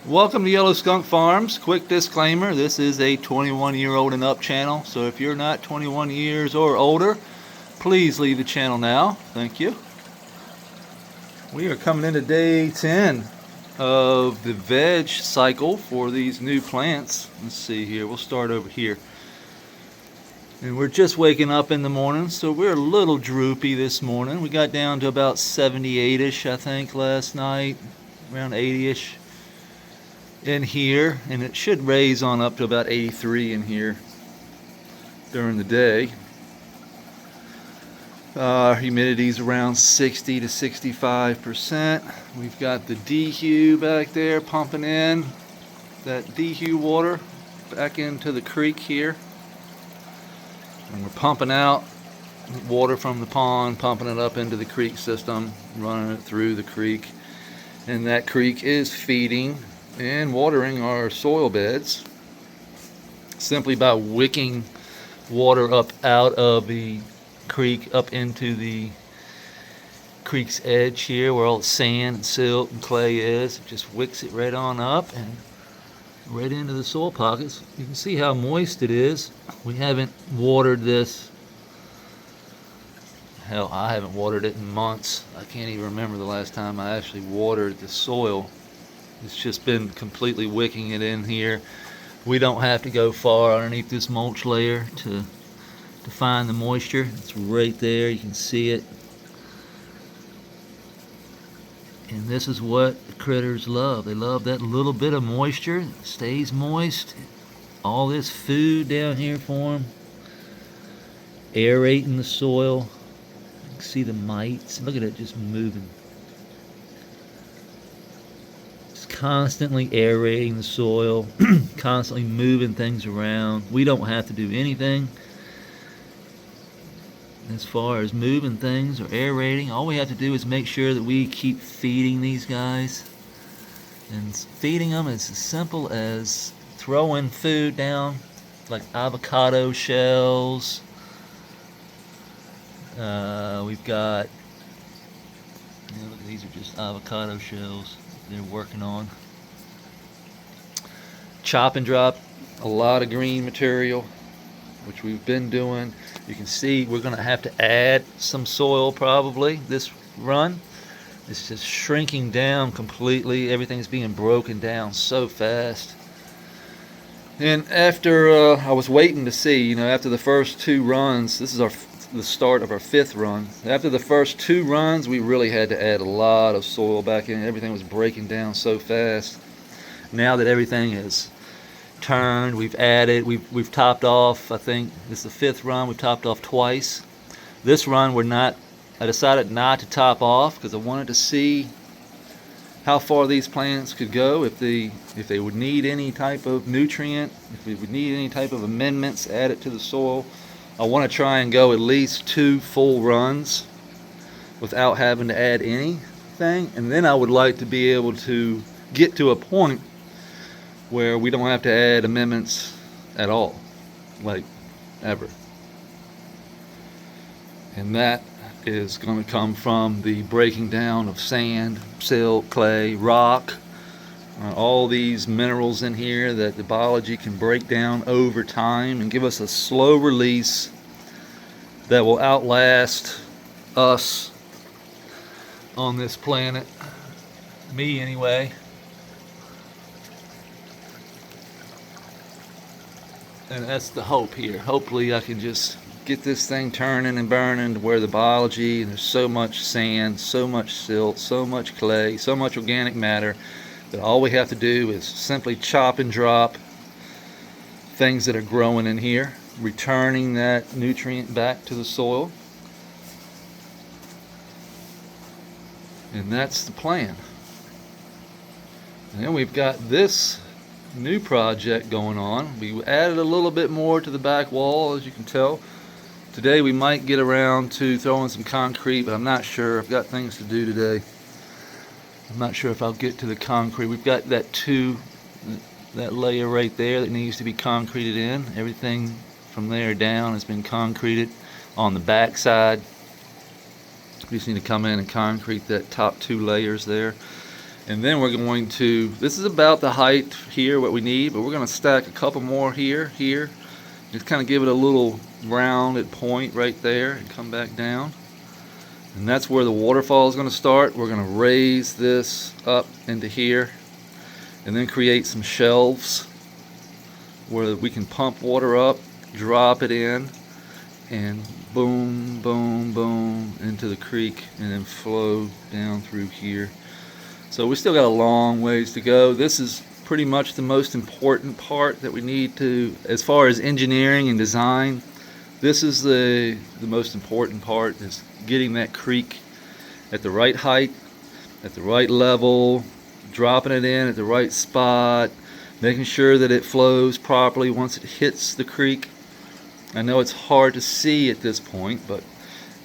Welcome to Yellow Skunk Farms. Quick disclaimer, this is a 21-year-old and up channel, so if you're not 21 years or older, please leave the channel now. Thank you. We are coming into day 10 of the veg cycle for these new plants. Let's see here, we'll start over here. And we're just waking up in the morning, so we're a little droopy this morning. We got down to about 78-ish, I think, last night, around 80-ish. In here, and it should raise on up to about 83 in here during the day. Humidity is around 60 to 65%. We've got the DHU back there pumping in that DHU water back into the creek here, and we're pumping out water from the pond, pumping it up into the creek system, running it through the creek, and that creek is feeding and watering our soil beds simply by wicking water up out of the creek up into the creek's edge here where all the sand and silt and clay is. It just wicks it right on up and right into the soil pockets. You can see how moist it is. We haven't watered this. Hell, I haven't watered it in months. I can't even remember the last time I actually watered the soil. It's just been completely wicking it in here. We don't have to go far underneath this mulch layer to find the moisture. It's right there, you can see it. And this is what the critters love. They love that little bit of moisture. It stays moist. All this food down here for them. Aerating the soil. You can see the mites. Look at it just moving. Constantly aerating the soil, constantly moving things around. We don't have to do anything as far as moving things or aerating. All we have to do is make sure that we keep feeding these guys, and feeding them is as simple as throwing food down like avocado shells. We've got, look, these are just avocado shells they're working on. Chop and drop a lot of green material, which we've been doing. You can see we're going to have to add some soil probably this run. It's just shrinking down completely. Everything's being broken down so fast. And after I was waiting to see, after the first two runs, this is the start of our fifth run. After the first two runs, we really had to add a lot of soil back in. Everything was breaking down so fast. Now that everything is turned, we've we've topped off. I think this is the fifth run. We've topped off twice. This run I decided not to top off because I wanted to see how far these plants could go, if they would need any type of nutrient, if we would need any type of amendments added to the soil. I want to try and go at least 2 full runs without having to add anything, and then I would like to be able to get to a point where we don't have to add amendments at all, like ever. And that is going to come from the breaking down of sand, silt, clay, rock, all these minerals in here that the biology can break down over time and give us a slow release that will outlast us on this planet. Me anyway. And that's the hope here. Hopefully I can just get this thing turning and burning to where the biology, there's so much sand, so much silt, so much clay, so much organic matter, that all we have to do is simply chop and drop things that are growing in here, returning that nutrient back to the soil. And that's the plan. And then we've got this new project going on. We added a little bit more to the back wall, as you can tell. Today we might get around to throwing some concrete, but I'm not sure. I've got things to do today. I'm not sure if I'll get to the concrete. We've got that layer right there that needs to be concreted in. Everything from there down has been concreted on the back side. We just need to come in and concrete that top 2 layers there. And then we're going to, this is about the height here, what we need, but we're going to stack a couple more here, just kind of give it a little rounded point right there and come back down. And that's where the waterfall is going to start. We're going to raise this up into here and then create some shelves where we can pump water up, drop it in, and boom, boom, boom into the creek and then flow down through here. So we still got a long ways to go. This is pretty much the most important part that we need to, as far as engineering and design, this is the most important part, is getting that creek at the right height, at the right level, dropping it in at the right spot, making sure that it flows properly once it hits the creek. I know it's hard to see at this point, but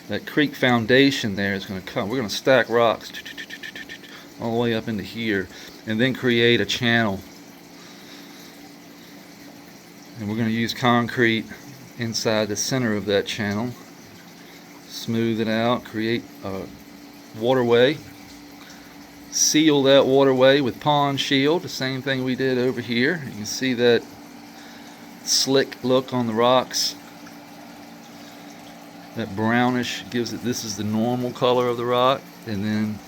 that creek foundation there is going to come. We're going to stack rocks all the way up into here and then create a channel. And we're going to use concrete inside the center of that channel. Smooth it out, create a waterway. Seal that waterway with pond shield, the same thing we did over here. You can see that slick look on the rocks. That brownish gives it, this is the normal color of the rock, and then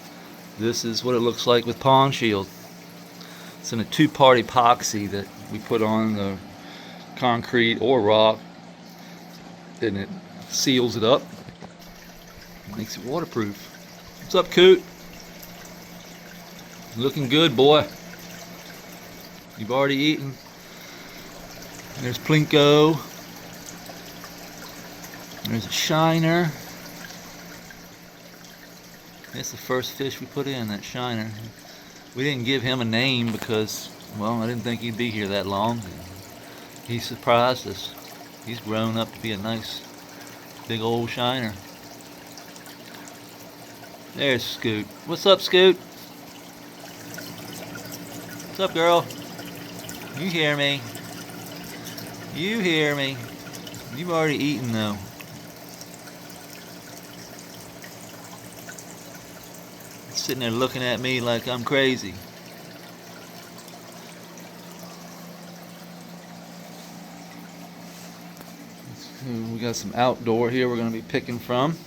this is what it looks like with pond shield. It's in a two-part epoxy that we put on the concrete or rock, and it seals it up, makes it waterproof. What's up, Coot? Looking good, boy. You've already eaten. There's Plinko. There's a shiner. That's the first fish we put in, that shiner. We didn't give him a name because, well, I didn't think he'd be here that long. He surprised us. He's grown up to be a nice big old shiner. There's Scoot. What's up, Scoot? What's up, girl? You hear me? You hear me? You've already eaten, though. Sitting there looking at me like I'm crazy. We got some outdoor here we're going to be picking from.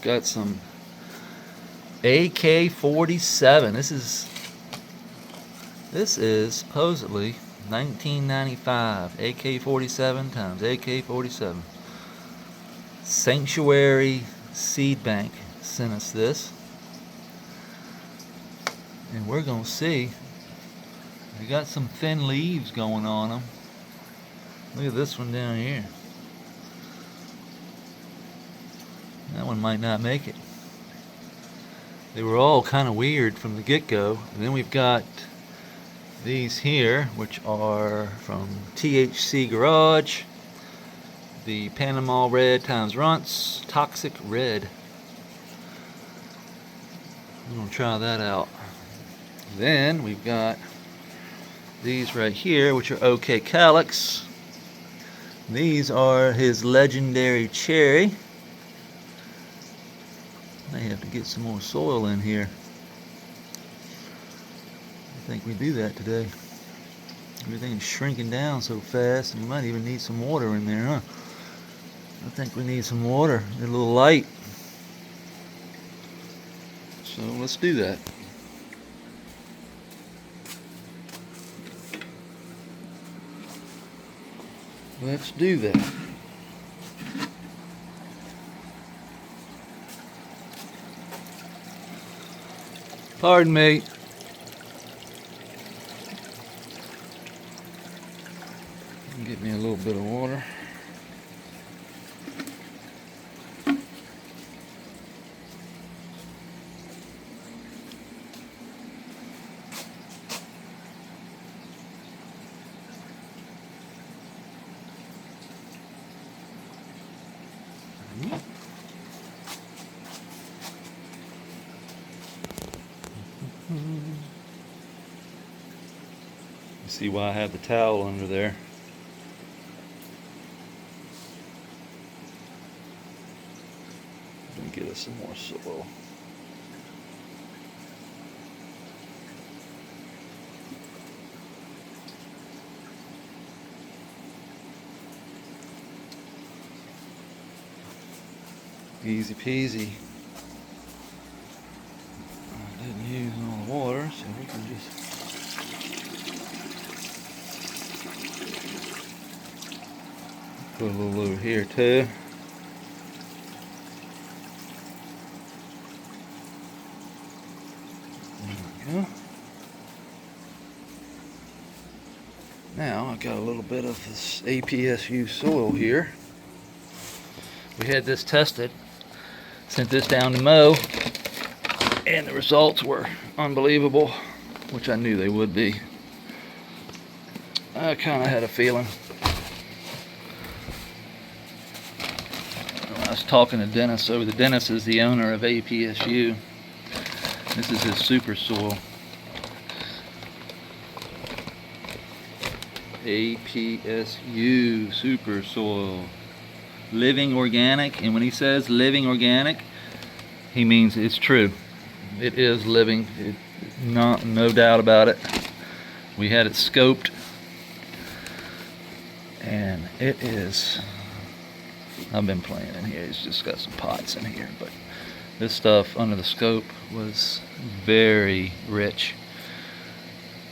Got some AK-47. This is supposedly 1995 AK-47 times AK-47. Sanctuary Seed Bank sent us this, and we're gonna see. They got some thin leaves going on them. Look at this one down here. That one might not make it. They were all kind of weird from the get-go. And then we've got these here, which are from THC Garage. The Panama Red times Runts Toxic Red. We're gonna try that out. Then we've got these right here, which are OK Calyx. These are his legendary cherry. May have to get some more soil in here. I think we do that today. Everything is shrinking down so fast, and we might even need some water in there, huh? I think we need some water, a little light. So let's do that. Let's do that. Pardon me. Get me a little bit of water. See why I have the towel under there. Let me get us some more soil. Easy peasy. I didn't use all the water, so we can just put a little over here too. There we go. Now I've got a little bit of this APSU soil here. We had this tested, sent this down to Mo, and the results were unbelievable, which I knew they would be. I kind of had a feeling. I was talking to Dennis. So the Dennis is the owner of APSU. This is his super soil. APSU super soil. Living organic, and when he says living organic, he means it's true. It is living, no doubt about it. We had it scoped, and it is. I've been playing in here. It's just got some pots in here, but this stuff under the scope was very rich.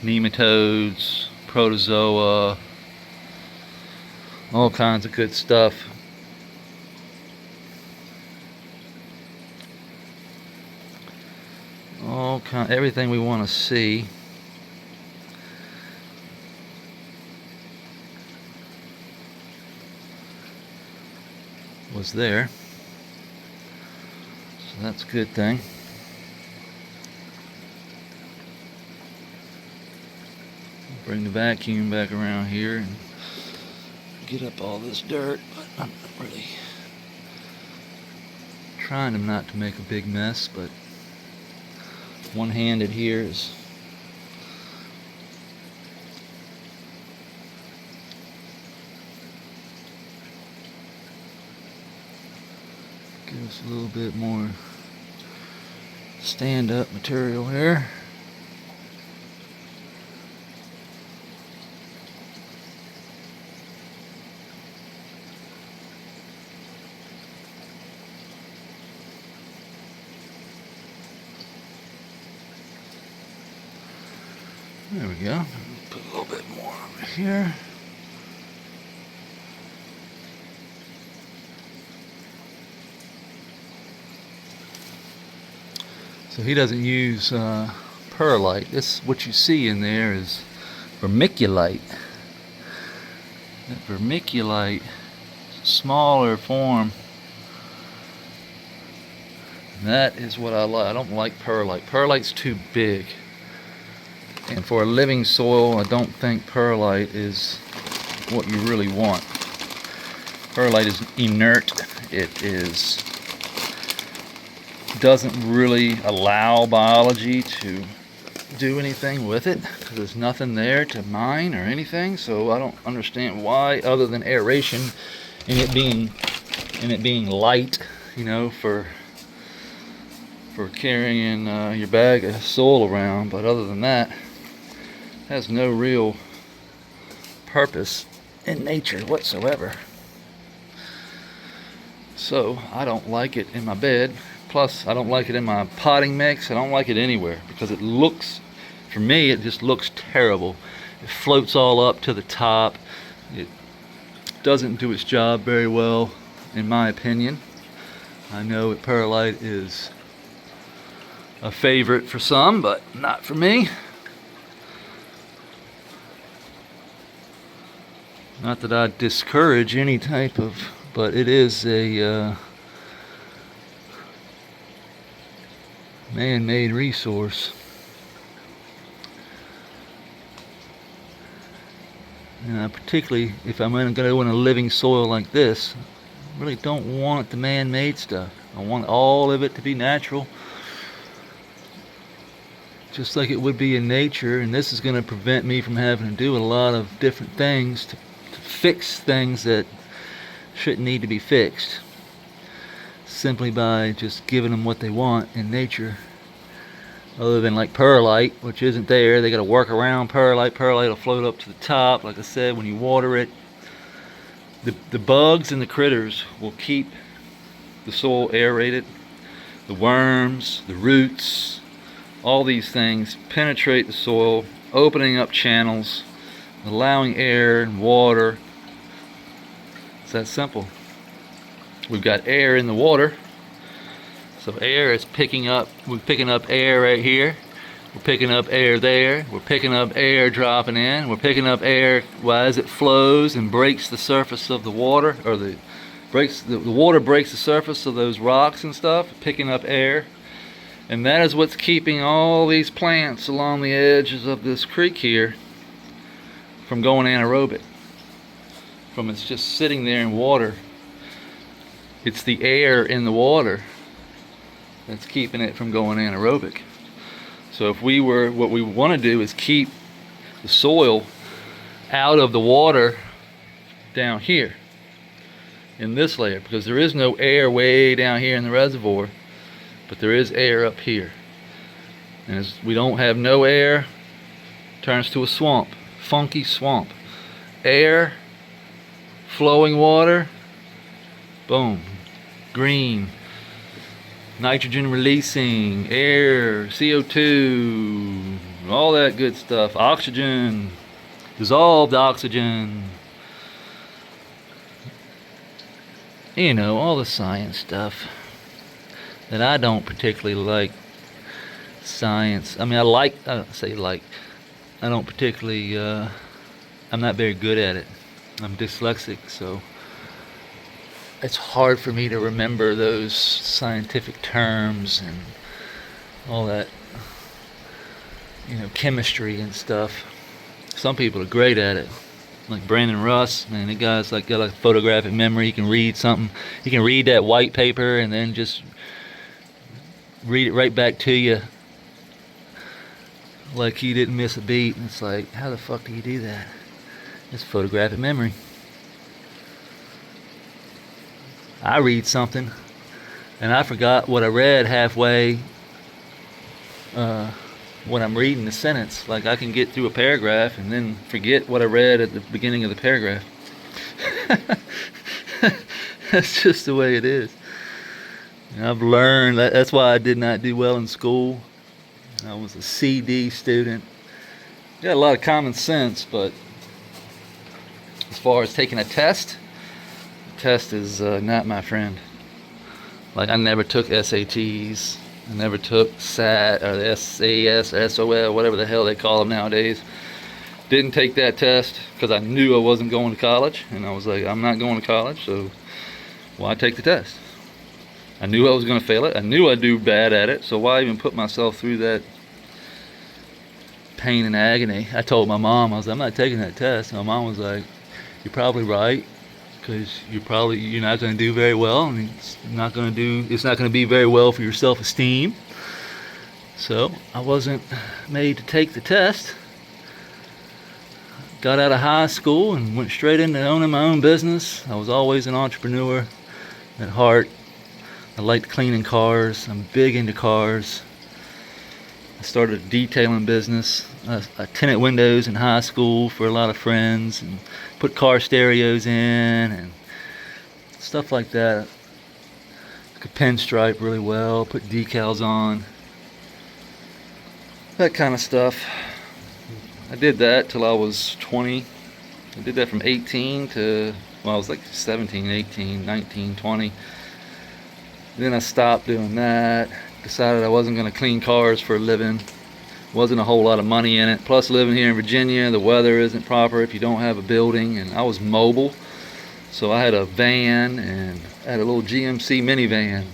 Nematodes, protozoa, all kinds of good stuff. Everything we want to see. Was there. So that's a good thing. Bring the vacuum back around here and get up all this dirt, but I'm not really trying not to make a big mess, but one-handed here is give us a little bit more stand-up material here. There we go. Put a little bit more over here. So he doesn't use perlite. This, what you see in there, is vermiculite. That vermiculite, smaller form. That is what I like. I don't like perlite. Perlite's too big. And for a living soil, I don't think perlite is what you really want. Perlite is inert. It doesn't really allow biology to do anything with it, because there's nothing there to mine or anything. So I don't understand why, other than aeration and it being light, you know, for carrying your bag of soil around. But other than that, has no real purpose in nature whatsoever. So I don't like it in my bed. Plus, I don't like it in my potting mix. I don't like it anywhere, because it looks, for me, it just looks terrible. It floats all up to the top. It doesn't do its job very well, in my opinion. I know that perlite is a favorite for some, but not for me. Not that I discourage any type of, but it is a man-made resource. And particularly if I'm going to go in a living soil like this, I really don't want the man-made stuff. I want all of it to be natural, just like it would be in nature. And this is going to prevent me from having to do a lot of different things to fix things that shouldn't need to be fixed, simply by just giving them what they want in nature. Other than like perlite, which isn't there, they got to work around perlite. Perlite will float up to the top, like I said, when you water it. The bugs and the critters will keep the soil aerated. The worms, the roots, all these things penetrate the soil, opening up channels, allowing air and water. It's that simple. We've got air in the water, so air is we're picking up air right here, we're picking up air there, we're picking up air dropping in, we're picking up air as it flows and breaks the surface of the water, or the water breaks the surface of those rocks and stuff, picking up air. And that is what's keeping all these plants along the edges of this creek here from going anaerobic, from it's just sitting there in water. It's the air in the water that's keeping it from going anaerobic. So what we want to do is keep the soil out of the water down here in this layer, because there is no air way down here in the reservoir, but there is air up here. And as we don't have no air, it turns to a swamp, funky swamp. Air, flowing water, boom, green, nitrogen releasing, air, CO2, all that good stuff, oxygen, dissolved oxygen, you know, all the science stuff that I don't particularly like. Science, I mean, I don't particularly, I'm not very good at it. I'm dyslexic, so it's hard for me to remember those scientific terms and all that, you know, chemistry and stuff. Some people are great at it, like Brandon Russ. Man, the guy's like got a photographic memory. He can read something. He can read that white paper and then just read it right back to you like he didn't miss a beat. And it's like, how the fuck do you do that? It's photographic memory. I read something and I forgot what I read halfway when I'm reading the sentence. Like, I can get through a paragraph and then forget what I read at the beginning of the paragraph. That's just the way it is. And I've learned that's why I did not do well in school. I was a CD student. Got a lot of common sense, but as far as taking a test, the test is not my friend. Like, I never took SATs. I never took SAT or the SAS or SOL, whatever the hell they call them nowadays. Didn't take that test because I knew I wasn't going to college, and I was like, I'm not going to college, so why take the test? I knew I was going to fail it. I knew I'd do bad at it, so why even put myself through that pain and agony? I told my mom, I was like, I'm not taking that test. And my mom was like, you're probably right, because you're not going to do very well, and it's not going to be very well for your self-esteem. So I wasn't made to take the test. Got out of high school and went straight into owning my own business. I was always an entrepreneur at heart. I liked cleaning cars. I'm big into cars. I started a detailing business. I tinted windows in high school for a lot of friends and put car stereos in and stuff like that. I could pinstripe really well, put decals on, that kind of stuff. I did that till I was 20. I did that from 18 to, well, I was like 17, 18, 19, 20. Then I stopped doing that. Decided I wasn't going to clean cars for a living. Wasn't a whole lot of money in it. Plus, living here in Virginia, the weather isn't proper if you don't have a building. And I was mobile, so I had a van, and I had a little GMC minivan.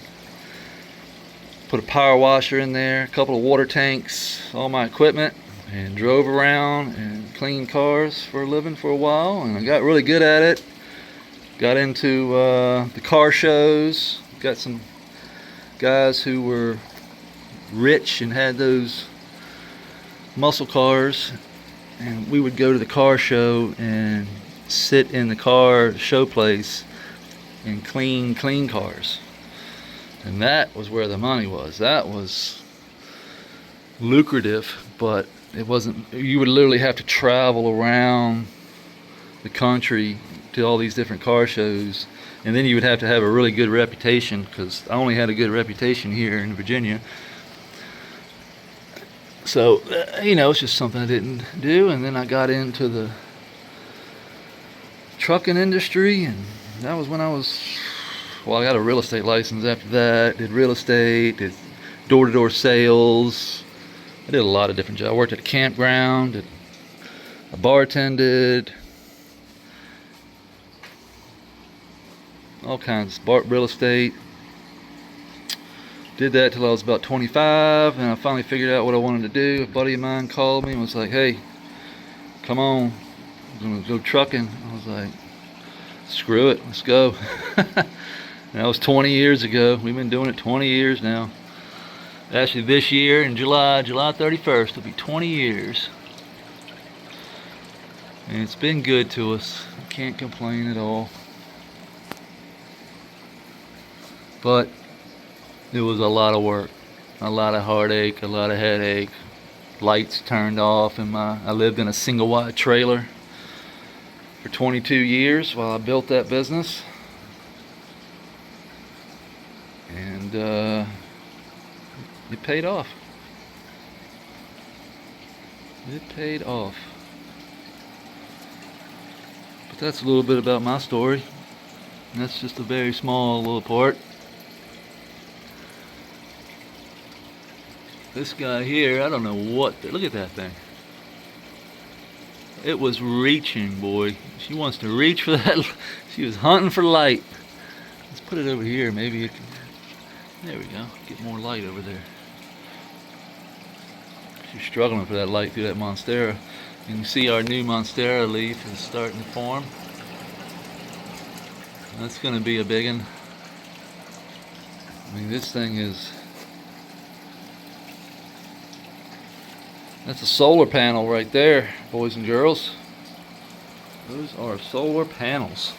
Put a power washer in there, a couple of water tanks, all my equipment, and drove around and cleaned cars for a living for a while. And I got really good at it. Got into the car shows. Got some guys who were rich and had those muscle cars, and we would go to the car show and sit in the car show place and clean cars. And that was where the money was. That was lucrative, but it wasn't. You would literally have to travel around the country to all these different car shows And then you would have to have a really good reputation, because I only had a good reputation here in Virginia. So, it's just something I didn't do. And then I got into the trucking industry, and that was when I got a real estate license after that. Did real estate, did door-to-door sales. I did a lot of different jobs. I worked at a campground, I bartended, all kinds, real estate. Did that till I was about 25, and I finally figured out what I wanted to do. A buddy of mine called me and was like, "Hey, come on, I'm gonna go trucking." I was like, "Screw it, let's go." And that was 20 years ago. We've been doing it 20 years now. Actually, this year in July 31st, it'll be 20 years. And it's been good to us. I can't complain at all. But it was a lot of work, a lot of heartache, a lot of headache. Lights turned off, and I lived in a single wide trailer for 22 years while I built that business. And it paid off. It paid off. But that's a little bit about my story. And that's just a very small little part. This guy here, I don't know what, look at that thing. It was reaching, boy. She wants to reach for that. She was hunting for light. Let's put it over here. Maybe you can, there we go. Get more light over there. She's struggling for that light through that Monstera. You can see our new Monstera leaf is starting to form. That's going to be a big one. I mean, this thing is... That's a solar panel right there, boys and girls. Those are solar panels.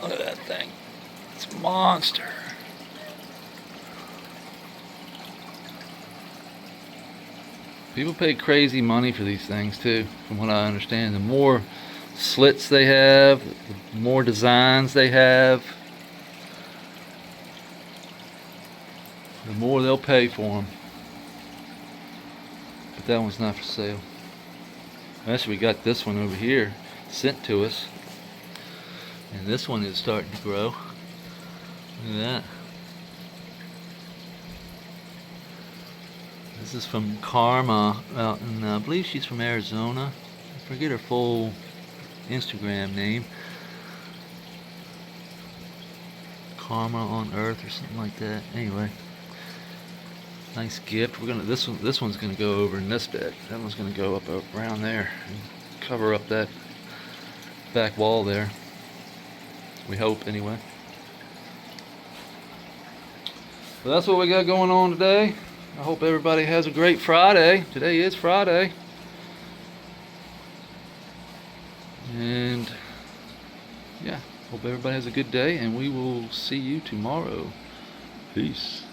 Look at that thing. It's a monster. People pay crazy money for these things too, from what I understand. The more slits they have, the more designs they have, the more they'll pay for them. But that one's not for sale. Actually, we got this one over here sent to us, and this one is starting to grow. Look at that. This is from Karma out in, I believe she's from Arizona. I forget her full Instagram name. Karma on Earth or something like that. Anyway. Nice gift. We're gonna this one's gonna go over in this bed. That one's gonna go up around there and cover up that back wall there. We hope, anyway. Well, that's what we got going on today. I hope everybody has a great Friday. Today is Friday. And yeah, hope everybody has a good day, and we will see you tomorrow. Peace.